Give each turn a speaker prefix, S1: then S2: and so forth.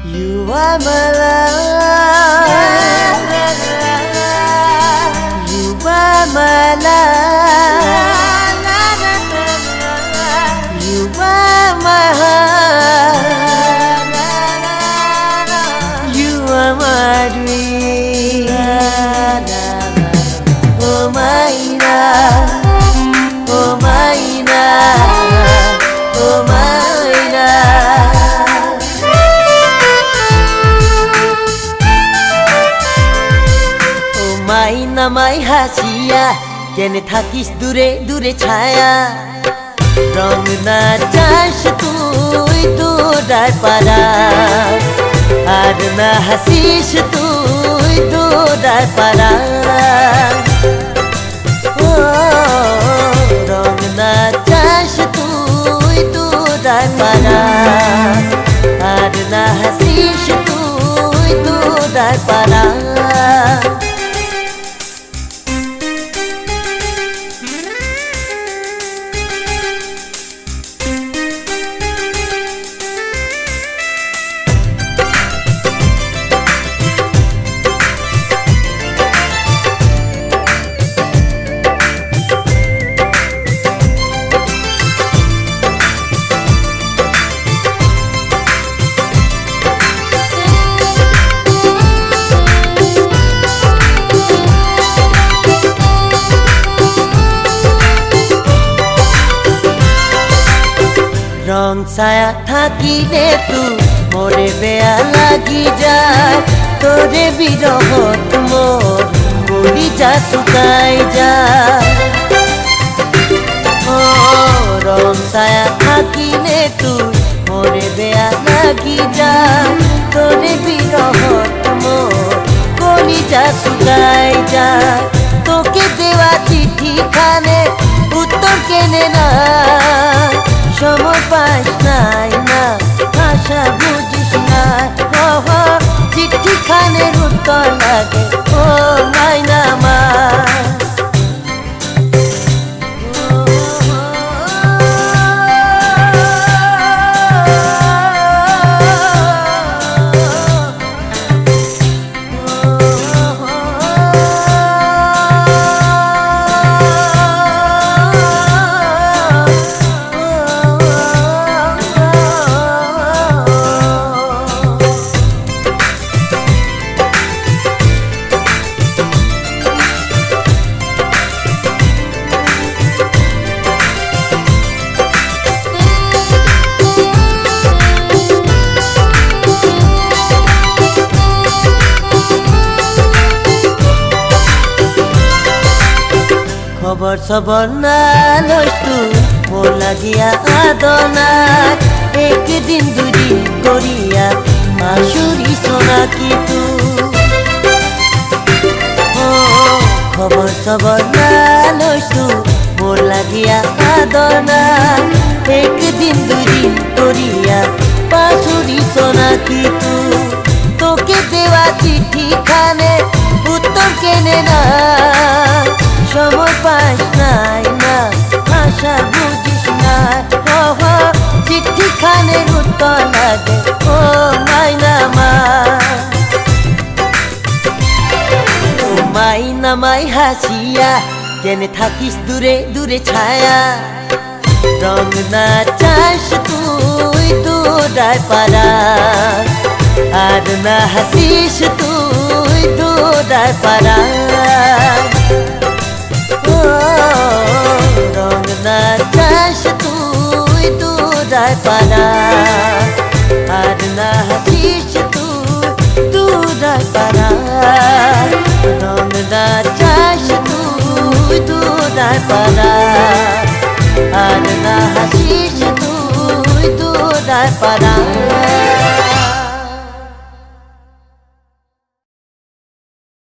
S1: You are my love. You are my love. You are my heart. You are my dream. Oh my love. Oh my love. Oh my love. মাইনা মাই হাসিয়া কেনে থাকিস দূরে দূরে ছায়া রং না চাস তুই দূরার পারা আর না হাসিস তুই দূরার পারা ও রং না চাস তুই দূরার পারা আর না হাসিস তুই দূরার পারা রং ছায়া থাকিলে তু মোরে বেয়া লাগি যায় তোরে বিরহত মোর কলিজা শুকাই যায় ও রং ছায়া থাকিলে তু মোরে বেয়া লাগি যায় তোরে বিরহত মোর কলিজা শুকাই যায় তোকে দেওয়া চিঠি খানে উত্তর কেনে না সময় পাস নাই না ভাষা বুঝিস না চিঠি খানের উত্তর লাগে ও মাইনা মা খবর সবর না লইস তুই মোর লাগিয়া আদনা একদিন দুদিন করিয়া আসুরি সোনা কি ও খবর সবর না লইস তুই মোর লাগিয়া আদনা একদিন দুদিন করিয়া পাশুরি সোনা কি তোকে দেওয়া চিঠি খানে উত্তর কেনে না সময় পাস নাই না ভাষা বুঝিস না চিঠি খানের উত্তর লাগে ও মাইনা মা ও মাইনা মাই হাসিয়া কেনে থাকিস দূরে দূরে ছায়া রং না চাস তুই দূরার পারা আর না হাসিস তুই দূরার পারা রং না চাস তুই দূরার পারা আর না হাসিস তুই দূরার পারা রং না চাস তুই দূরার পারা আর না হাসিস তুই দূরার পারা